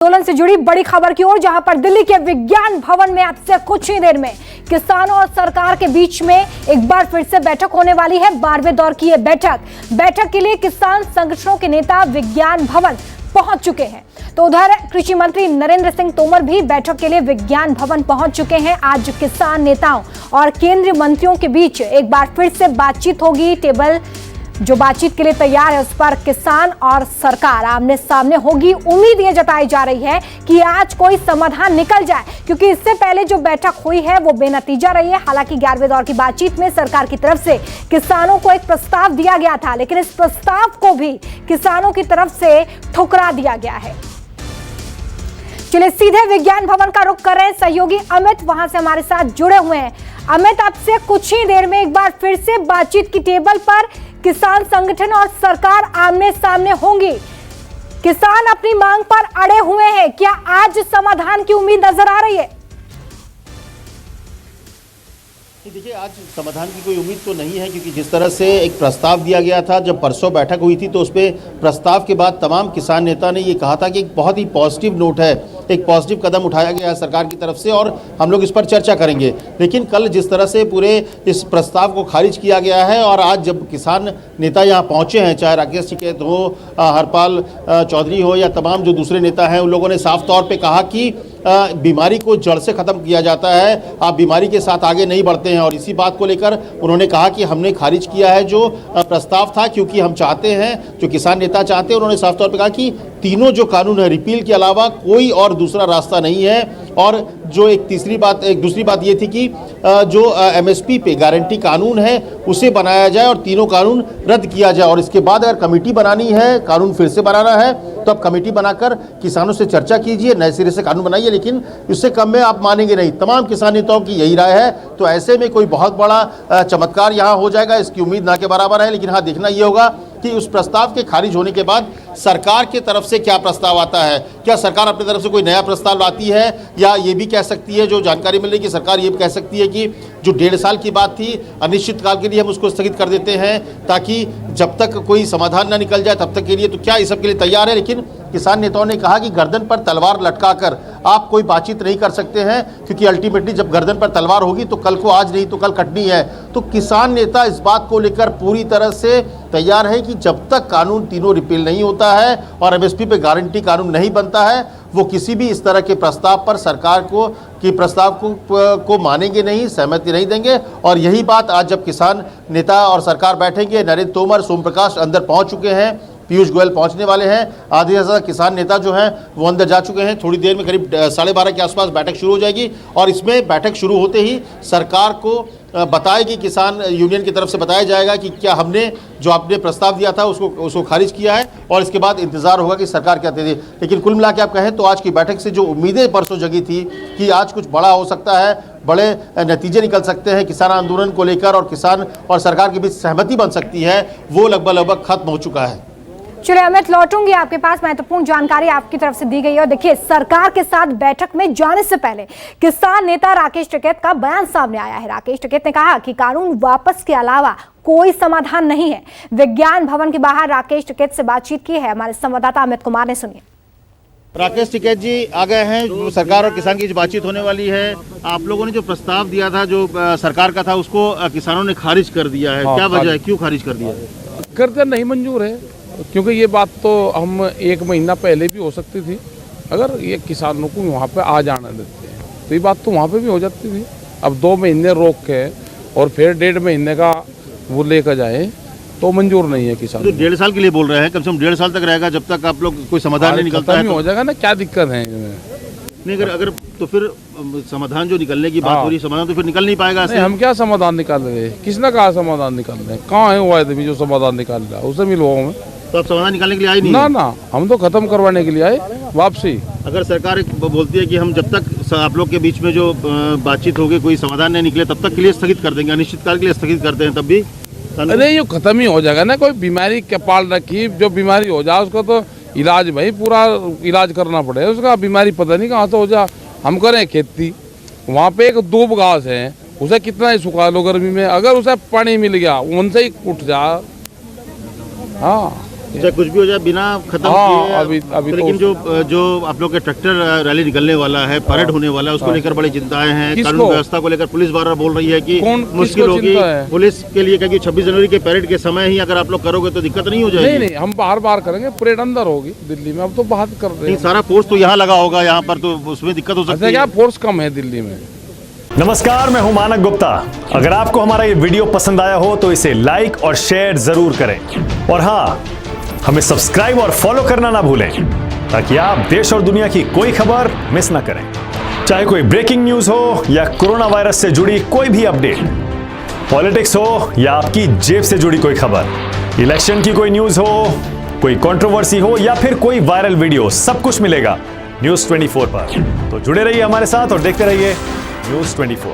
आंदोलन से जुड़ी बड़ी खबर की ओर, जहां पर दिल्ली के विज्ञान भवन में अब से कुछ ही देर में किसानों और सरकार के बीच में एक बार फिर से बैठक होने वाली है। 12वें दौर की यह बैठक के लिए किसान संगठनों के नेता विज्ञान भवन पहुंच चुके हैं। तो उधर कृषि मंत्री नरेंद्र सिंह तोमर भी बैठक के लिए विज्ञान भवन पहुंच चुके हैं। आज किसान नेताओं और केंद्रीय मंत्रियों के बीच एक बार फिर से बातचीत होगी। टेबल जो बातचीत के लिए तैयार है उस पर किसान और सरकार आमने सामने होगी। उम्मीद ये जताई जा रही है कि आज कोई समाधान निकल जाए, क्योंकि इससे पहले जो बैठक हुई है वो बेनतीजा रही है। हालांकि 11वें दौर की बातचीत में सरकार की तरफ से किसानों को एक प्रस्ताव दिया गया था, लेकिन इस प्रस्ताव को भी किसानों की तरफ से ठुकरा दिया गया है। चलिए सीधे विज्ञान भवन का रुख कर रहे हैं सहयोगी अमित, वहां से हमारे साथ जुड़े हुए हैं। अमित, अब से कुछ ही देर में एक बार फिर से बातचीत की टेबल पर किसान संगठन और सरकार आमने सामने होंगी। किसान अपनी मांग पर अड़े हुए हैं, क्या आज समाधान की उम्मीद नजर आ रही है? देखिए, आज समाधान की कोई उम्मीद तो नहीं है, क्योंकि जिस तरह से एक प्रस्ताव दिया गया था, जब परसों बैठक हुई थी तो उस पर प्रस्ताव के बाद तमाम किसान नेता ने ये कहा था कि एक बहुत ही पॉजिटिव नोट है, एक पॉजिटिव कदम उठाया गया है सरकार की तरफ से और हम लोग इस पर चर्चा करेंगे। लेकिन कल जिस तरह से पूरे इस प्रस्ताव को खारिज किया गया है और आज जब किसान नेता यहाँ पहुँचे हैं, चाहे राकेश टिकैत हो, हरपाल चौधरी हो या तमाम जो दूसरे नेता हैं, उन लोगों ने साफ तौर पर कहा कि बीमारी को जड़ से ख़त्म किया जाता है, आप बीमारी के साथ आगे नहीं बढ़ते हैं। और इसी बात को लेकर उन्होंने कहा कि हमने खारिज किया है जो प्रस्ताव था, क्योंकि हम चाहते हैं, जो किसान नेता चाहते हैं, उन्होंने साफ तौर पर कहा कि तीनों जो कानून है, रिपील के अलावा कोई और दूसरा रास्ता नहीं है। और जो एक दूसरी बात ये थी कि जो एमएसपी पे गारंटी कानून है उसे बनाया जाए और तीनों कानून रद्द किया जाए। और इसके बाद अगर कमेटी बनानी है, कानून फिर से बनाना है, तो अब कमेटी बनाकर किसानों से चर्चा कीजिए, नए सिरे से कानून बनाइए, लेकिन इससे कम में आप मानेंगे नहीं। तमाम किसान नेताओं की यही राय है। तो ऐसे में कोई बहुत बड़ा चमत्कार यहाँ हो जाएगा, इसकी उम्मीद ना के बराबर है। लेकिन हाँ, देखना ये होगा कि उस प्रस्ताव के खारिज होने के बाद सरकार की तरफ से क्या प्रस्ताव आता है। क्या सरकार अपनी तरफ से कोई नया प्रस्ताव लाती है, या ये भी कह सकती है, जो जानकारी मिल रही है कि सरकार ये भी कह सकती है कि जो 1.5 साल की बात थी, अनिश्चित काल के लिए हम उसको स्थगित कर देते हैं, ताकि जब तक कोई समाधान ना निकल जाए तब तक के लिए। तो क्या इस सब के लिए तैयार है? लेकिन किसान नेताओं ने कहा कि गर्दन पर तलवार लटकाकर आप कोई बातचीत नहीं कर सकते हैं, क्योंकि अल्टीमेटली जब गर्दन पर तलवार होगी तो कल को आज नहीं तो कल कटनी है। तो किसान नेता इस बात को लेकर पूरी तरह से तैयार है कि जब तक कानून तीनों रिपील नहीं होता है और एमएसपी पे गारंटी कानून नहीं बनता है, वो किसी भी इस तरह के प्रस्ताव पर सरकार की प्रस्ताव को मानेंगे नहीं, सहमति नहीं देंगे। और यही बात आज जब किसान नेता और सरकार बैठेंगे, नरेंद्र तोमर, सोम प्रकाश अंदर पहुंच चुके हैं, पीयूष गोयल पहुंचने वाले हैं, आधे से ज़्यादा किसान नेता जो हैं वो अंदर जा चुके हैं। थोड़ी देर में करीब 12:30 के आसपास बैठक शुरू हो जाएगी और इसमें बैठक शुरू होते ही सरकार को बताएगी, किसान यूनियन की तरफ से बताया जाएगा कि क्या हमने जो आपने प्रस्ताव दिया था उसको खारिज किया है, और इसके बाद इंतजार होगा कि सरकार क्या देती है। लेकिन कुल मिला के आप कहें तो आज की बैठक से जो उम्मीदें परसों जगी थी कि आज कुछ बड़ा हो सकता है, बड़े नतीजे निकल सकते हैं किसान आंदोलन को लेकर और किसान और सरकार के बीच सहमति बन सकती है, वो लगभग खत्म हो चुका है। चलिए अमित, लौटूंगी आपके पास, महत्वपूर्ण जानकारी आपकी तरफ से दी गई है। और देखिए, सरकार के साथ बैठक में जाने से पहले किसान नेता राकेश टिकैत का बयान सामने आया है। राकेश टिकैत ने कहा कि कानून वापस के अलावा कोई समाधान नहीं है। विज्ञान भवन के बाहर राकेश टिकैत से बातचीत की है हमारे संवाददाता अमित कुमार ने, सुनिए। राकेश टिकैत जी आ गए हैं, सरकार और किसान की बातचीत होने वाली है। आप लोगों ने जो प्रस्ताव दिया था, जो सरकार का था, उसको किसानों ने खारिज कर दिया है। क्या वजह है, क्यों खारिज कर दिया? करते नहीं मंजूर है, क्योंकि ये बात तो हम 1 महीना पहले भी हो सकती थी। अगर ये किसानों को वहाँ पे आ जाना देते हैं तो ये बात तो वहाँ पे भी हो जाती थी। अब 2 महीने रोक के और फिर 1.5 महीने का वो लेकर जाए तो मंजूर नहीं है किसान। तो 1.5 साल के लिए बोल रहे हैं, कम से कम 1.5 साल तक रहेगा, जब तक आप लोग कोई समाधान नहीं निकलता है। हो जाएगा ना, क्या दिक्कत है? नहीं, अगर तो फिर समाधान जो निकलने की बात हो रही, समाधान तो फिर निकल नहीं पाएगा। नहीं, हम क्या समाधान निकाल रहे हैं? किसने कहा समाधान निकाल रहे हैं? कहाँ है वो आदमी जो समाधान निकाल रहा है? उसे मिलो हमें। तो आप समाधान निकालने के लिए आए नहीं? ना, हम तो खत्म करवाने के लिए आए, वापसी। अगर सरकार बोलती है कि हम जब तक आप लोग के बीच में जो बातचीत होगी, कोई समाधान नहीं निकले, तब तक के लिए स्थगित कर देंगे, अनिश्चित काल के लिए स्थगित करते हैं, तब भी अरे ये खत्म ही हो जाएगा ना। कोई बीमारी के पाल रखी, जो बीमारी हो जाए उसका तो इलाज, भाई पूरा इलाज करना पड़ेगा उसका। बीमारी पता नहीं कहाँ से हो जाए। हम करें खेती, वहाँ पे एक दूब घास है, उसे कितना ही सुखा लो गर्मी में, अगर उसे पानी मिल गया उनसे ही उठ जा। हाँ, चाहे कुछ भी हो जाए बिना खत्म हाँ, किए अभी लेकिन तो- जो आप लोग के ट्रैक्टर रैली निकलने वाला है, परेड होने वाला है, उसको लेकर बड़ी चिंताएं हैं। किसको? कानून व्यवस्था को लेकर पुलिस बार बार बोल रही है कि मुश्किल किसको होगी चिंता है? पुलिस के लिए, क्योंकि 26 जनवरी के परेड के समय ही अगर आप लोग करोगे तो दिक्कत नहीं हो जाएगी। नहीं हम बाहर करेंगे, परेड अंदर होगी दिल्ली में, अब तो बाहर कर रहे नहीं, हैं। सारा फोर्स तो यहाँ लगा होगा, यहाँ पर तो उसमें दिक्कत हो सकती अच्छा है। क्या फोर्स कम है दिल्ली में? नमस्कार, मैं हूं मानक गुप्ता। अगर आपको हमारा ये वीडियो पसंद आया हो तो इसे लाइक और शेयर जरूर करें, और हाँ, हमें सब्सक्राइब और फॉलो करना ना भूलें ताकि आप देश और दुनिया की कोई खबर मिस ना करें। चाहे कोई ब्रेकिंग न्यूज हो या कोरोना वायरस से जुड़ी कोई भी अपडेट, पॉलिटिक्स हो या आपकी जेब से जुड़ी कोई खबर, इलेक्शन की कोई न्यूज हो, कोई कंट्रोवर्सी हो या फिर कोई वायरल वीडियो, सब कुछ मिलेगा न्यूज़ 24 पर। तो जुड़े रहिए हमारे साथ और देखते रहिए न्यूज़ 24।